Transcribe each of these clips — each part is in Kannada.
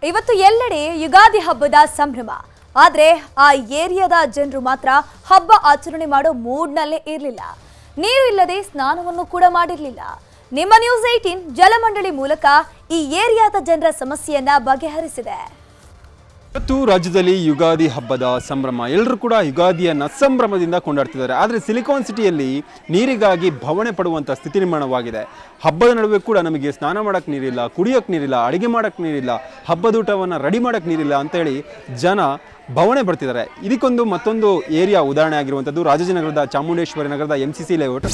ಇವತ್ತು ಎಲ್ಲೆಡೆ ಯುಗಾದಿ ಹಬ್ಬದ ಸಂಭ್ರಮ. ಆದರೆ ಆ ಏರಿಯಾದ ಜನರು ಮಾತ್ರ ಹಬ್ಬ ಆಚರಣೆ ಮಾಡೋ ಮೂಡ್ನಲ್ಲೇ ಇರಲಿಲ್ಲ. ನೀರು ಇಲ್ಲದೆ ಸ್ನಾನವನ್ನು ಕೂಡ ಮಾಡಿರಲಿಲ್ಲ. ನಿಮ್ಮ ನ್ಯೂಸ್ 18 ಜಲಮಂಡಳಿ ಮೂಲಕ ಈ ಏರಿಯಾದ ಜನರ ಸಮಸ್ಯೆಯನ್ನ ಬಗೆಹರಿಸಿದೆ. ಇವತ್ತು ರಾಜ್ಯದಲ್ಲಿ ಯುಗಾದಿ ಹಬ್ಬದ ಸಂಭ್ರಮ. ಎಲ್ಲರೂ ಕೂಡ ಯುಗಾದಿಯನ್ನು ಸಂಭ್ರಮದಿಂದ ಕೊಂಡಾಡ್ತಿದ್ದಾರೆ. ಆದರೆ ಸಿಲಿಕಾನ್ ಸಿಟಿಯಲ್ಲಿ ನೀರಿಗಾಗಿ ಭವಣೆ ಪಡುವಂಥ ಸ್ಥಿತಿ ನಿರ್ಮಾಣವಾಗಿದೆ. ಹಬ್ಬದ ನಡುವೆ ಕೂಡ ನಮಗೆ ಸ್ನಾನ ಮಾಡೋಕ್ಕೆ ನೀರಿಲ್ಲ, ಕುಡಿಯೋಕ್ಕೆ ನೀರಿಲ್ಲ, ಅಡುಗೆ ಮಾಡೋಕ್ಕೆ ನೀರಿಲ್ಲ, ಹಬ್ಬದೂಟವನ್ನು ರೆಡಿ ಮಾಡೋಕ್ಕೆ ನೀರಿಲ್ಲ ಅಂತೇಳಿ ಜನ ಭವಣೆ ಬರ್ತಿದ್ದಾರೆ. ಇದಕ್ಕೊಂದು ಮತ್ತೊಂದು ಏರಿಯಾ ಉದಾಹರಣೆ ಆಗಿರುವಂಥದ್ದು ರಾಜಾಜಿನಗರದ ಚಾಮುಂಡೇಶ್ವರಿ ನಗರದ MCC ಲೇಔಟ್.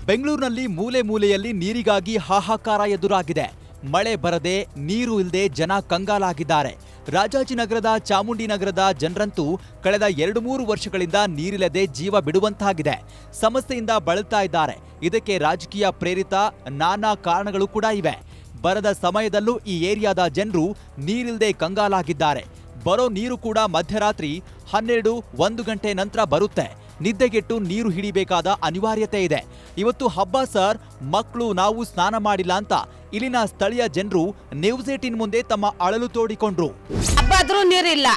ಬೆಂಗಳೂರಿನಲ್ಲಿ ಮೂಲೆ ಮೂಲೆಯಲ್ಲಿ ನೀರಿಗಾಗಿ ಹಾಹಾಕಾರ ಎದುರಾಗಿದೆ. ಮಳೆ ಬರದೆ ನೀರು ಇಲ್ಲದೆ ಜನ ಕಂಗಾಲಾಗಿದ್ದಾರೆ. ರಾಜಾಜಿನಗರದ ಚಾಮುಂಡಿನಗರದ ಜನರಂತೂ ಕಳೆದ 2-3 ವರ್ಷಗಳಿಂದ ನೀರಿಲ್ಲದೆ ಜೀವ ಬಿಡುವಂತಾಗಿದೆ. ಸಮಸ್ಯೆಯಿಂದ ಬಳಲ್ತಾ ಇದ್ದಾರೆ. ಇದಕ್ಕೆ ರಾಜಕೀಯ ಪ್ರೇರಿತ ನಾನಾ ಕಾರಣಗಳು ಕೂಡ ಇವೆ. ಬರದ ಸಮಯದಲ್ಲೂ ಈ ಏರಿಯಾದ ಜನರು ನೀರಿಲ್ಲದೆ ಕಂಗಾಲಾಗಿದ್ದಾರೆ. ಬರೋ ನೀರು ಕೂಡ ಮಧ್ಯರಾತ್ರಿ 12-1 ಗಂಟೆ ನಂತರ ಬರುತ್ತೆ. ನಿದ್ದೆಗೆಟ್ಟು ನೀರು ಹಿಡಿಬೇಕಾದ ಅನಿವಾರ್ಯತೆ ಇದೆ. ಇವತ್ತು ಹಬ್ಬ ಸರ್, ಮಕ್ಕಳು ನಾವು ಸ್ನಾನ ಮಾಡಿಲ್ಲ ಅಂತ ಇಲ್ಲಿನ ಸ್ಥಳೀಯ ಜನರು ನ್ಯೂಸ್ 18 ಮುಂದೆ ತಮ್ಮ ಅಳಲು ತೋಡಿಕೊಂಡ್ರು. ಹಬ್ಬ ಆದ್ರೂ ನೀರಿಲ್ಲ,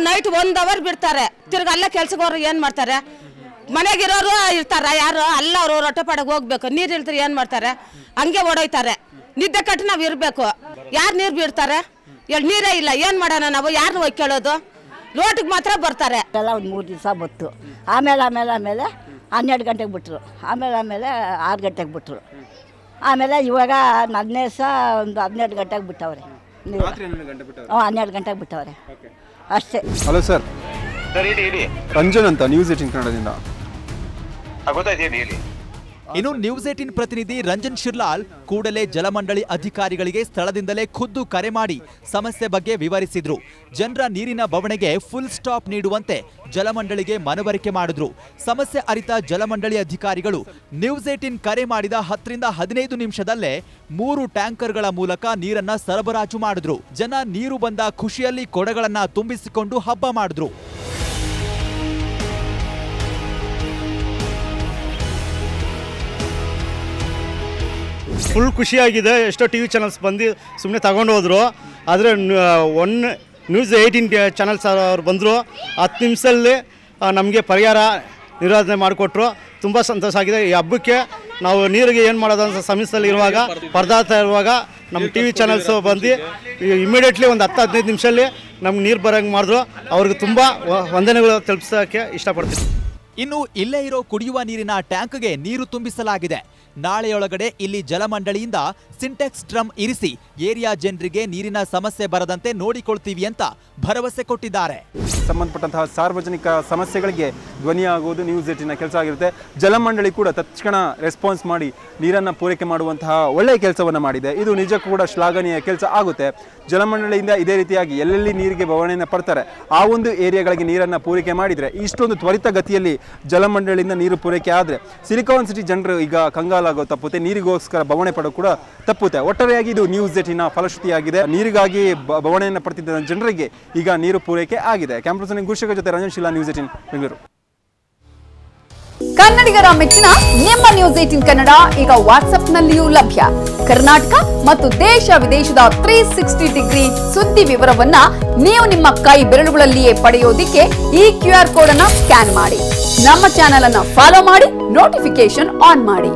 ನೈಟ್ 1 ಅವರ್ ಬಿಡ್ತಾರೆ. ತಿರ್ಗ ಅಲ್ಲ ಕೆಲ್ಸಗೋರು ಏನ್ ಮಾಡ್ತಾರೆ? ಮನೆಗಿರೋರು ಇರ್ತಾರ, ಯಾರು ಅಲ್ಲ ಅವರು ರೊಟ್ಟೆ ಪಾಡಕ್ಕೆ ಹೋಗ್ಬೇಕು. ನೀರ್ ಇಲ್ದ್ರೆ ಏನ್ ಮಾಡ್ತಾರೆ? ಹಂಗೆ ಓಡೋಯ್ತಾರೆ. ನಿದ್ದೆ ಕಟ್ಟು ನಾವ್ ಇರ್ಬೇಕು. ಯಾರು ನೀರ್ ಬಿಡ್ತಾರೆ? ನೀರೇ ಇಲ್ಲ, ಏನ್ ಮಾಡೋಣ ನಾವು? ಯಾರನ್ನ ಹೋಗಿ ಕೇಳೋದು? ರೋಟಿಗೆ ಮಾತ್ರ ಬರ್ತಾರೆ. ಎಲ್ಲ ಒಂದು 3 ದಿವಸ ಬತ್ತು. ಆಮೇಲೆ 12 ಗಂಟೆಗೆ ಬಿಟ್ಟರು. ಆಮೇಲೆ 6 ಗಂಟೆಗೆ ಬಿಟ್ಟರು. ಆಮೇಲೆ ಇವಾಗ ನನ್ನೇ ಸಹ ಒಂದು 12 ಗಂಟೆಗೆ ಬಿಟ್ಟವ್ರೆ. 12 ಗಂಟೆಗೆ ಬಿಟ್ಟವ್ರೆ ಅಷ್ಟೇ. ಹಲೋ ಸರ್, ರಂಜನ್ ಅಂತ ನ್ಯೂಸ್ 18 ಕನ್ನಡದಿಂದ. ಇನ್ನು ನ್ಯೂಸ್ 18 ಪ್ರತಿನಿಧಿ ರಂಜನ್ ಶಿರ್ಲಾಲ್ ಕೂಡಲೇ ಜಲಮಂಡಳಿ ಅಧಿಕಾರಿಗಳಿಗೆ ಸ್ಥಳದಿಂದಲೇ ಖುದ್ದು ಕರೆ ಮಾಡಿ ಸಮಸ್ಯೆ ಬಗ್ಗೆ ವಿವರಿಸಿದ್ರು. ಜನರ ನೀರಿನ ಬವಣೆಗೆ ಫುಲ್ ಸ್ಟಾಪ್ ನೀಡುವಂತೆ ಜಲಮಂಡಳಿಗೆ ಮನವರಿಕೆ ಮಾಡಿದ್ರು. ಸಮಸ್ಯೆ ಅರಿತ ಜಲಮಂಡಳಿ ಅಧಿಕಾರಿಗಳು ನ್ಯೂಸ್ 18 ಕರೆ ಮಾಡಿದ 10-15 ನಿಮಿಷದಲ್ಲೇ 3 ಟ್ಯಾಂಕರ್ಗಳ ಮೂಲಕ ನೀರನ್ನ ಸರಬರಾಜು ಮಾಡಿದ್ರು. ಜನ ನೀರು ಬಂದ ಖುಷಿಯಲ್ಲಿ ಕೊಡಗಳನ್ನ ತುಂಬಿಸಿಕೊಂಡು ಹಬ್ಬ ಮಾಡಿದ್ರು. ಫುಲ್ ಖುಷಿಯಾಗಿದೆ. ಎಷ್ಟೋ TV ಚಾನಲ್ಸ್ ಬಂದು ಸುಮ್ಮನೆ ತಗೊಂಡು ಹೋದರು. ಆದರೆ ನ್ಯೂಸ್ 18 ಚಾನಲ್ಸ್ ಅವ್ರು ಬಂದರು. 10 ನಿಮಿಷದಲ್ಲಿ ನಮಗೆ ಪರಿಹಾರ ನಿರಾಧನೆ ಮಾಡಿಕೊಟ್ರು. ತುಂಬ ಸಂತೋಷ ಆಗಿದೆ. ಈ ಹಬ್ಬಕ್ಕೆ ನಾವು ನೀರಿಗೆ ಏನು ಮಾಡೋದು ಅಂತ ಸಮಸ್ಯೆಯಲ್ಲಿ ಇರುವಾಗ, ಪರದಾಟ ಇರುವಾಗ ನಮ್ಮ TV ಚಾನಲ್ಸ್ ಬಂದು ಇಮಿಡಿಯೇಟ್ಲಿ ಒಂದು 10-15 ನಿಮಿಷದಲ್ಲಿ ನಮ್ಗೆ ನೀರು ಬರೋಂಗೆ ಮಾಡಿದ್ರು. ಅವ್ರಿಗೆ ತುಂಬ ವಂದನೆಗಳು ತಲುಪಿಸೋಕ್ಕೆ ಇಷ್ಟಪಡ್ತೀನಿ. ಇನ್ನು ಇಲ್ಲೇ ಇರೋ ಕುಡಿಯುವ ನೀರಿನ ಟ್ಯಾಂಕ್ಗೆ ನೀರು ತುಂಬಿಸಲಾಗಿದೆ. ನಾಳೆಯೊಳಗಡೆ ಇಲ್ಲಿ ಜಲಮಂಡಳಿಯಿಂದ ಸಿಂಟೆಕ್ಸ್ ಡ್ರಮ್ ಇರಿಸಿ ಏರಿಯಾ ಜನರಿಗೆ ನೀರಿನ ಸಮಸ್ಯೆ ಬರದಂತೆ ನೋಡಿಕೊಳ್ತೀವಿ ಅಂತ ಭರವಸೆ ಕೊಟ್ಟಿದ್ದಾರೆ. ಸಂಬಂಧಪಟ್ಟಂತಹ ಸಾರ್ವಜನಿಕ ಸಮಸ್ಯೆಗಳಿಗೆ ಧ್ವನಿಯಾಗುವುದು ನ್ಯೂಸ್ 18 ಕೆಲಸ ಆಗಿರುತ್ತೆ. ಜಲಮಂಡಳಿ ಕೂಡ ತಕ್ಷಣ ರೆಸ್ಪಾನ್ಸ್ ಮಾಡಿ ನೀರನ್ನು ಪೂರೈಕೆ ಮಾಡುವಂತಹ ಒಳ್ಳೆಯ ಕೆಲಸವನ್ನು ಮಾಡಿದೆ. ಇದು ನಿಜಕ್ಕೂ ಕೂಡ ಶ್ಲಾಘನೀಯ ಕೆಲಸ ಆಗುತ್ತೆ. ಜಲಮಂಡಳಿಯಿಂದ ಇದೇ ರೀತಿಯಾಗಿ ಎಲ್ಲೆಲ್ಲಿ ನೀರಿಗೆ ಬವಣೆಯನ್ನು ಪಡ್ತಾರೆ ಆ ಒಂದು ಏರಿಯಾಗಳಿಗೆ ನೀರನ್ನು ಪೂರೈಕೆ ಮಾಡಿದರೆ ಇಷ್ಟೊಂದು ತ್ವರಿತ ಗತಿಯಲ್ಲಿ ಜಲಮಂಡಳಿಯಿಂದ ನೀರು ಪೂರೈಕೆ ಆದರೆ ಸಿಲಿಕಾನ್ ಸಿಟಿ ಜನರು ಈಗ ಕಂಗಾಲಾಗೋ ತಪ್ಪುತ್ತೆ, ನೀರಿಗೋಸ್ಕರ ಬವಣೆ ಪಡೋ ಕೂಡ ತಪ್ಪುತ್ತೆ. ಒಟ್ಟಾರೆಯಾಗಿ ಇದು ನ್ಯೂಸ್ 18 ಫಲಶ್ರುತಿಯಾಗಿದೆ. ನೀರಿಗಾಗಿ ಬವಣೆಯನ್ನು ಪಡ್ತಿದ್ದ ಜನರಿಗೆ ಈಗ ನೀರು ಪೂರೈಕೆ ಆಗಿದೆ. ಕ್ಯಾಂಪಸ್ ಗುರುಶೇಖರ ಜೊತೆ ರಂಜನ್ ಶಿಲಾ, ನ್ಯೂಸ್ 18 ಬೆಂಗಳೂರು. ಕನ್ನಡಿಗರ ಮೆಚ್ಚಿನ ನಿಮ್ಮ ನ್ಯೂಸ್ 18 ಕನ್ನಡ ಈಗ ವಾಟ್ಸ್ಆಪ್ನಲ್ಲಿಯೂ ಲಭ್ಯ. ಕರ್ನಾಟಕ ಮತ್ತು ದೇಶ ವಿದೇಶದ 360 ಡಿಗ್ರಿ ಸುದ್ದಿ ವಿವರವನ್ನ ನೀವು ನಿಮ್ಮ ಕೈ ಬೆರಳುಗಳಲ್ಲಿಯೇ ಪಡೆಯೋದಿಕ್ಕೆ ಈ QR ಕೋಡ್ ಅನ್ನು ಸ್ಕ್ಯಾನ್ ಮಾಡಿ. ನಮ್ಮ ಚಾನೆಲ್ ಅನ್ನು ಫಾಲೋ ಮಾಡಿ, ನೋಟಿಫಿಕೇಶನ್ ಆನ್ ಮಾಡಿ.